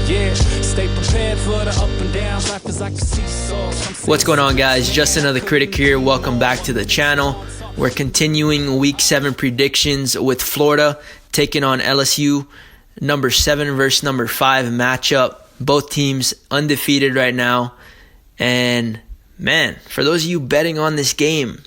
Yeah, stay prepared for the up and downs. Life is like a seesaw. What's going on, guys? Just another critic here. Welcome back to the channel. We're continuing Week 7 predictions with Florida taking on LSU. Number 7 versus number 5 matchup. Both teams undefeated right now. And man, for those of you betting on this game,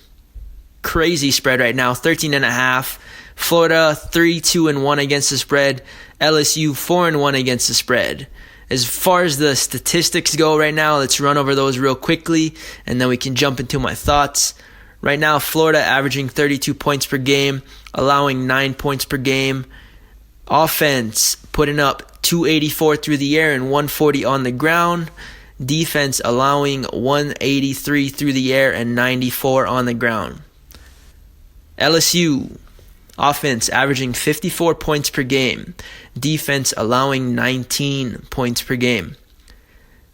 crazy spread right now, 13.5. Florida 3-2-1 against the spread. LSU 4-1 against the spread. As far as the statistics go right now, let's run over those real quickly, and then we can jump into my thoughts. Right now, Florida averaging 32 points per game, allowing 9 points per game. Offense putting up 284 through the air and 140 on the ground. Defense allowing 183 through the air and 94 on the ground. LSU offense averaging 54 points per game. Defense allowing 19 points per game.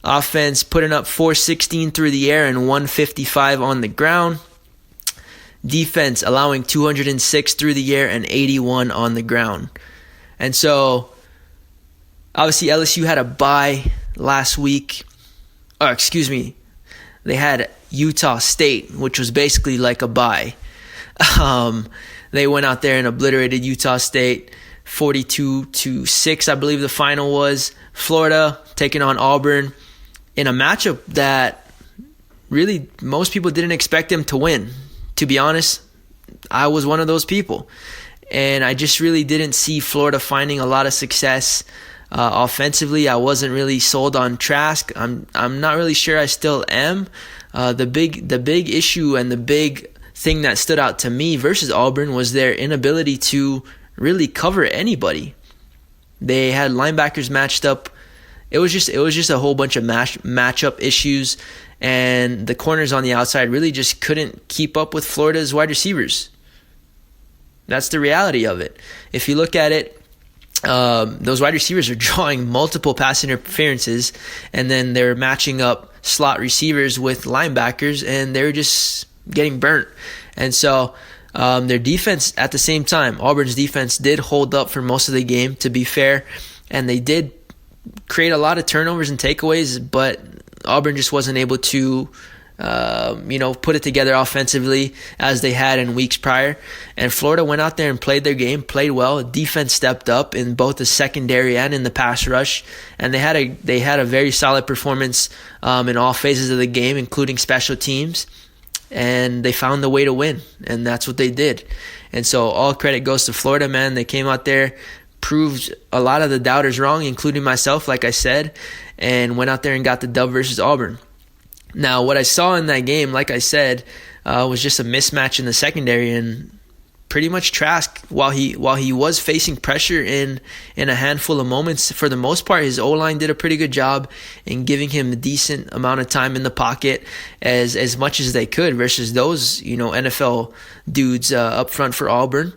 Offense putting up 416 through the air and 155 on the ground. Defense allowing 206 through the air and 81 on the ground. And so, obviously LSU had a bye last week. They had Utah State, which was basically like a bye. They went out there and obliterated Utah State 42-6, I believe the final was. Florida taking on Auburn in a matchup that really most people didn't expect them to win. To be honest, I was one of those people. And I just really didn't see Florida finding a lot of success offensively. I wasn't really sold on TRASK. I'm not really sure I still am. The big issue and the big thing that stood out to me versus Auburn was their inability to really cover anybody. They had linebackers matched up. It was just a whole bunch of matchup issues, and the corners on the outside really just couldn't keep up with Florida's wide receivers. That's the reality of it. If you look at it, those wide receivers are drawing multiple pass interferences, and then they're matching up slot receivers with linebackers, and they're just getting burnt. And so their defense at the same time, Auburn's defense did hold up for most of the game, to be fair, and they did create a lot of turnovers and takeaways, but Auburn just wasn't able to put it together offensively as they had in weeks prior. And Florida went out there and played their game, played well. Defense stepped up in both the secondary and in the pass rush, and they had a very solid performance in all phases of the game, including special teams. And they found the way to win, and that's what they did. And so all credit goes to Florida, man. They came out there, proved a lot of the doubters wrong, including myself, like I said, and went out there and got the dub versus Auburn. Now, what I saw in that game, like I said, was just a mismatch in the secondary, and pretty much Trask, while he was facing pressure in a handful of moments, for the most part, his O-line did a pretty good job in giving him a decent amount of time in the pocket as much as they could versus those NFL dudes up front for Auburn.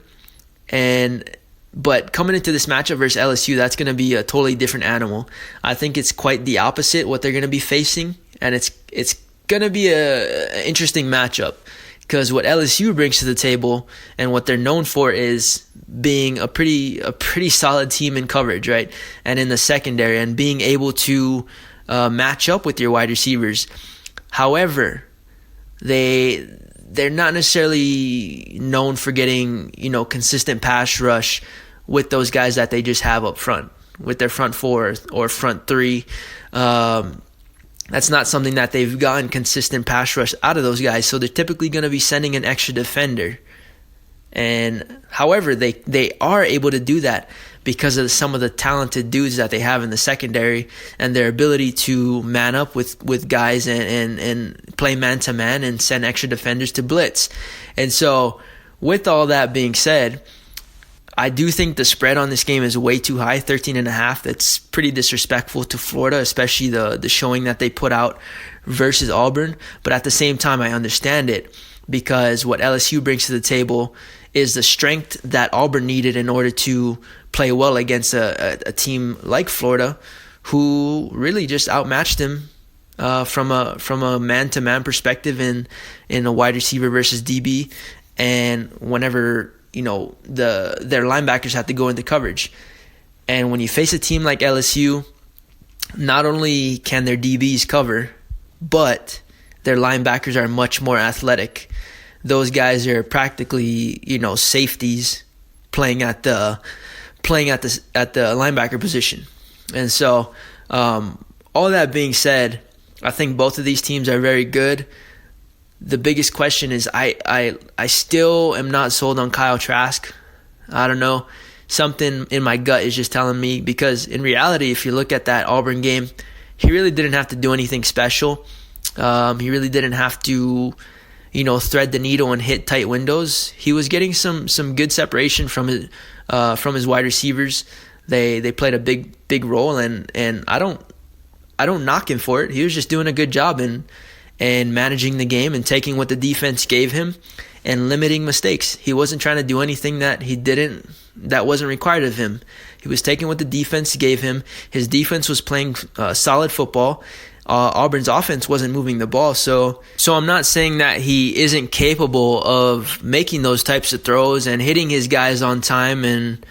But coming into this matchup versus LSU, that's going to be a totally different animal. I think it's quite the opposite what they're going to be facing, and it's going to be an interesting matchup. Because what LSU brings to the table and what they're known for is being a pretty solid team in coverage, right? And in the secondary, and being able to match up with your wide receivers. However, they're not necessarily known for getting consistent pass rush with those guys that they just have up front, with their front four or front three. That's not something that they've gotten consistent pass rush out of those guys. So they're typically going to be sending an extra defender. And however, they are able to do that because of some of the talented dudes that they have in the secondary and their ability to man up with guys and play man-to-man and send extra defenders to blitz. And so with all that being said, I do think the spread on this game is way too high, 13.5. That's pretty disrespectful to Florida, especially the showing that they put out versus Auburn. But at the same time, I understand it because what LSU brings to the table is the strength that Auburn needed in order to play well against a team like Florida, who really just outmatched them from a man-to-man perspective in a wide receiver versus DB, and whenever their linebackers have to go into coverage. And when you face a team like LSU, not only can their DBs cover, but their linebackers are much more athletic. Those guys are practically, safeties playing at the linebacker position. And so, all that being said, I think both of these teams are very good. The biggest question is I still am not sold on Kyle Trask. I don't know. Something in my gut is just telling me, because in reality, if you look at that Auburn game, he really didn't have to do anything special. He really didn't have to, thread the needle and hit tight windows. He was getting some good separation from his wide receivers. They played a big role, and I don't knock him for it. He was just doing a good job and managing the game and taking what the defense gave him and limiting mistakes. He wasn't trying to do anything that wasn't required of him. He was taking what the defense gave him. His defense was playing solid football. Auburn's offense wasn't moving the ball. So I'm not saying that he isn't capable of making those types of throws and hitting his guys on time and,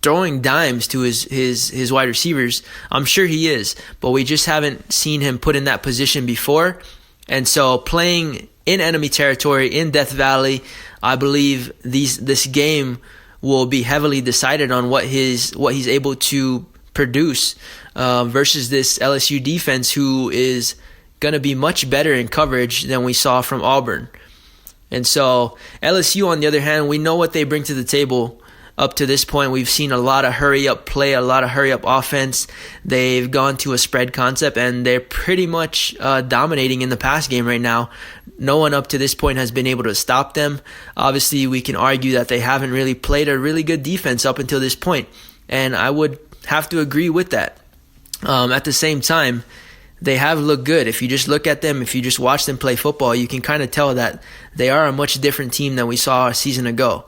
throwing dimes to his wide receivers. I'm sure he is, but we just haven't seen him put in that position before. And so playing in enemy territory in Death Valley, I believe this game will be heavily decided on what he's able to produce versus this LSU defense, who is going to be much better in coverage than we saw from Auburn. And so LSU, on the other hand, we know what they bring to the table. Up to this point, we've seen a lot of hurry-up play, a lot of hurry-up offense. They've gone to a spread concept, and they're pretty much dominating in the pass game right now. No one up to this point has been able to stop them. Obviously, we can argue that they haven't really played a really good defense up until this point, and I would have to agree with that. At the same time, they have looked good. If you just look at them, if you just watch them play football, you can kind of tell that they are a much different team than we saw a season ago.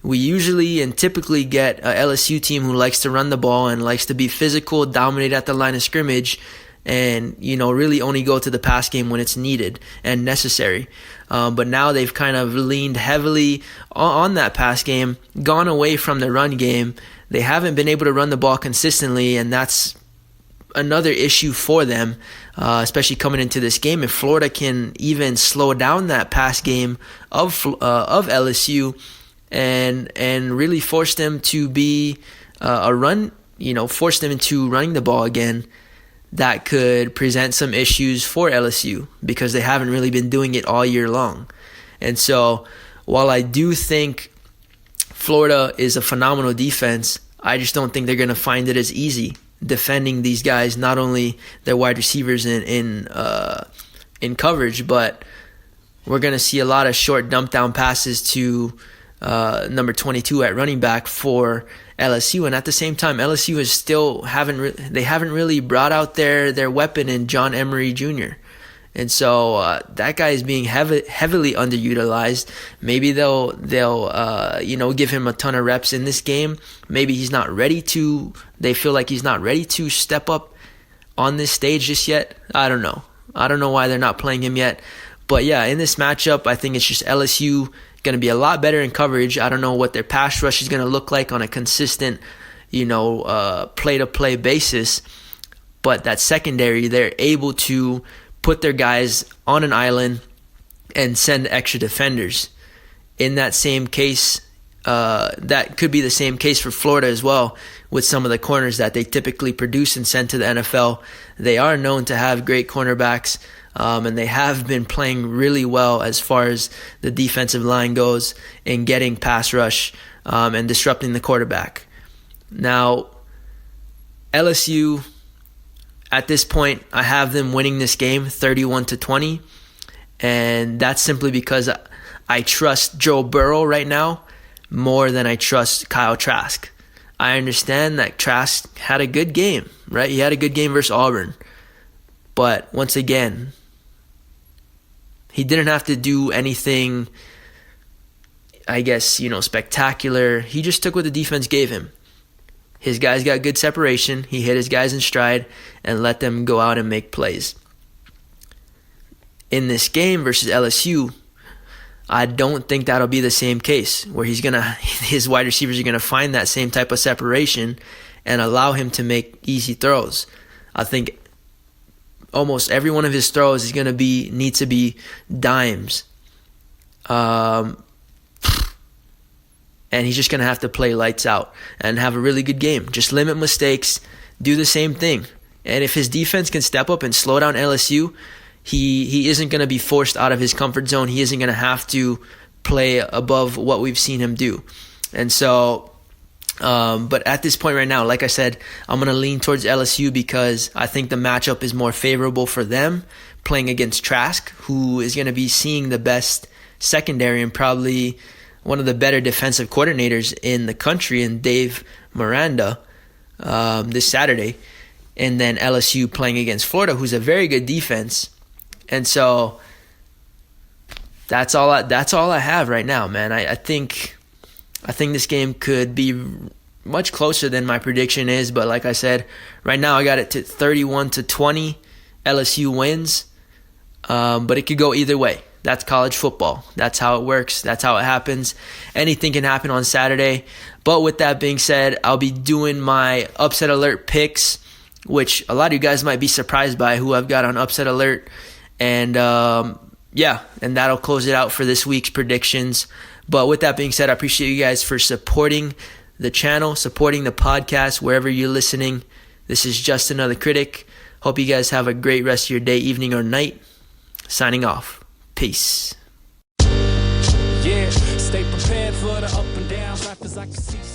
We usually and typically get a LSU team who likes to run the ball and likes to be physical, dominate at the line of scrimmage, and really only go to the pass game when it's needed and necessary. But now they've kind of leaned heavily on that pass game, gone away from the run game. They haven't been able to run the ball consistently, and that's another issue for them, especially coming into this game. If Florida can even slow down that pass game of LSU, and really force them to be force them into running the ball again, that could present some issues for LSU, because they haven't really been doing it all year long. And so while I do think Florida is a phenomenal defense, I just don't think they're going to find it as easy defending these guys, not only their wide receivers in coverage, but we're going to see a lot of short dump down passes to number 22 at running back for LSU. And at the same time, LSU is still haven't really brought out their weapon in John Emery Jr. And so that guy is being heavily underutilized. Maybe they'll give him a ton of reps in this game. Maybe they feel like he's not ready to step up on this stage just yet. I don't know why they're not playing him yet. But yeah, in this matchup, I think it's just LSU going to be a lot better in coverage. I don't know what their pass rush is going to look like on a consistent, play-to-play basis. But that secondary, they're able to put their guys on an island and send extra defenders. In that same case, that could be the same case for Florida as well, with some of the corners that they typically produce and send to the NFL. They are known to have great cornerbacks. And they have been playing really well as far as the defensive line goes in getting pass rush and disrupting the quarterback. Now, LSU, at this point, I have them winning this game 31-20, and that's simply because I trust Joe Burrow right now more than I trust Kyle Trask. I understand that Trask had a good game, right? He had a good game versus Auburn. But once again, he didn't have to do anything, I guess, spectacular. He just took what the defense gave him. His guys got good separation. He hit his guys in stride and let them go out and make plays. In this game versus LSU, I don't think that'll be the same case, where his wide receivers are going to find that same type of separation and allow him to make easy throws. I think almost every one of his throws is going to need to be dimes. And he's just going to have to play lights out and have a really good game. Just limit mistakes, do the same thing. And if his defense can step up and slow down LSU, he isn't going to be forced out of his comfort zone. He isn't going to have to play above what we've seen him do. And so, but at this point right now, like I said, I'm going to lean towards LSU because I think the matchup is more favorable for them playing against TRASK, who is going to be seeing the best secondary and probably one of the better defensive coordinators in the country, in Dave Miranda, this Saturday. And then LSU playing against Florida, who's a very good defense. And so that's all I have right now, man. I think this game could be much closer than my prediction is, but like I said, right now I got it to 31-20. LSU wins, but it could go either way. That's college football. That's how it works. That's how it happens. Anything can happen on Saturday. But with that being said, I'll be doing my upset alert picks, which a lot of you guys might be surprised by who I've got on upset alert. And and that'll close it out for this week's predictions. But with that being said, I appreciate you guys for supporting the channel, supporting the podcast, wherever you're listening. This is Just Another Critic. Hope you guys have a great rest of your day, evening, or night. Signing off. Peace. Yeah, stay prepared for the up and downs. Life is like a seesaw.